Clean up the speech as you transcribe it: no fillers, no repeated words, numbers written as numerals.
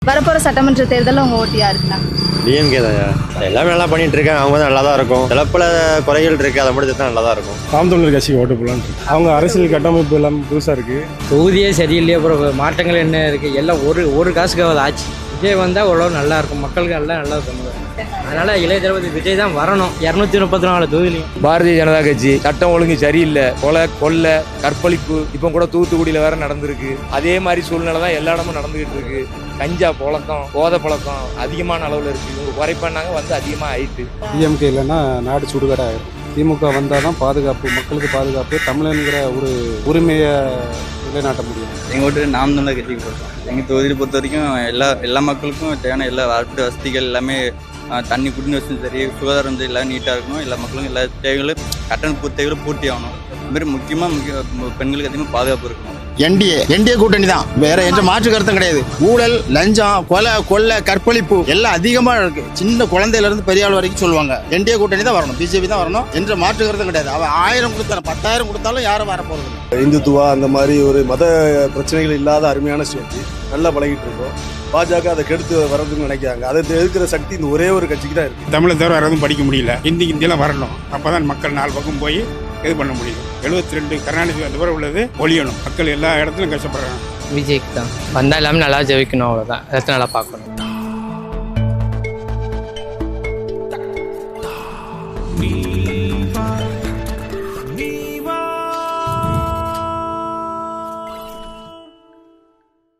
வரப்போற சட்டமன்ற தேர்தலில் உங்க ஓட்டு யாருக்குண்ணா? டிஎம்கே தான்யா. எல்லாமே நல்லா பண்ணிட்டு இருக்காங்க. அவங்க தான் நல்லா தான் இருக்கும். சில பல குறைகள் இருக்கு, அதை மட்டும் தான் நல்லா தான் இருக்கும். நாம் தமிழர் கட்சிக்கு ஓட்டு போடலான்னு இருக்கு. அவங்க அரசியல் கட்டமைப்பு எல்லாமே புதுசாக இருக்கு. தொகுதியே சரியில்லையே, அப்புறம் மாற்றங்கள் என்ன இருக்கு? எல்லாம் ஒரு காசுக்காவது ஆச்சு. விஜய் வந்தால் ஓரளவு நல்லா இருக்கும், மக்களுக்கு எல்லாம் நல்லா பண்ணுவாங்க. அதனால இளைய தளபதி விஜய் தான் வரணும். 234 தொகுதியிலையும். பாரதிய ஜனதா கட்சி சட்டம் ஒழுங்கு சரியில்லை, கொலை கற்பழிப்பு இப்போ கூட தூத்துக்குடியில் வேற நடந்திருக்கு. அதே மாதிரி சூழ்நிலை தான் எல்லா இடமும் நடந்துகிட்டு இருக்கு. கஞ்சா பழக்கம், போதை பழக்கம் அதிகமான அளவில் இருக்கு. இவங்க குறைப்பானாங்க வந்து அதிகமாக ஆயிட்டு. டிஎம்கே இல்லைன்னா நாடு சுடுகாடு ஆயிடும். திமுக வந்தால் தான் பாதுகாப்பு, மக்களுக்கு பாதுகாப்பு, தமிழனுங்கிற ஒரு உரிமையை நிலைநாட்ட முடியும். எங்கள் ஓட்டு நாம் தமிழர் கட்சிக்கு போட்டோம். எங்கள் தொகுதியை பொறுத்த வரைக்கும் எல்லா மக்களுக்கும் தேவையான எல்லா அடிப்படை வசதிகள் எல்லாமே, தண்ணி குடிநீர் வசதி சரி, சுகாதாரம் சரி, எல்லாம் நீட்டாக இருக்கணும். எல்லா மக்களுக்கும் எல்லா தேவைகளும் கட்டண தேவைகளும் பூர்த்தி ஆகணும். அதுமாதிரி முக்கியமாக பெண்களுக்கு அதிகமாக பாதுகாப்பு இருக்கணும். என்டிஏ கூட்டணி தான், வேற எந்த மாற்று கருத்தும் கிடையாது. ஊழல், லஞ்சம், கொலை கற்பழிப்பு எல்லாம் அதிகமா இருக்கு. சின்ன குழந்தையில இருந்து பெரிய ஆள் வரைக்கும் சொல்லுவாங்க என்டிஏ கூட்டணி தான் வரணும், பிஜேபி தான் வரணும் என்ற மாற்று கருத்தும் கிடையாது. அவன் 1000 கொடுத்தாலும் 10,000 கொடுத்தாலும் யாரும் வர போறது இல்லை. இந்துத்துவா அந்த மாதிரி ஒரு மத பிரச்சனைகள் இல்லாத அருமையான ஸ்டேட், நல்லா பழகிட்டு இருக்கோம். பாஜக அதை கெடுத்து வர்றதுன்னு நினைக்கிறாங்க. அதை எதிர்க்கிற சக்தி இந்த ஒரே ஒரு கட்சிக்கு தான் இருக்கு. தமிழை தவிர வேறு எதுவும் படிக்க முடியல. ஹிந்திலாம் வரணும், அப்பதான் மக்கள் 4 பக்கம் போய் இது பண்ண முடியும். 72 கருணாநிதி அந்த வரை உள்ளது ஒழியணும். மக்கள் எல்லா இடத்துலையும் கஷ்டப்படுறாங்க. விஜய்க்கு தான் வந்தால் எல்லாமே நல்லா ஜெயிக்கணும், அவ்வளோதான். எல்லாத்தையும் நல்லா பார்க்கணும்.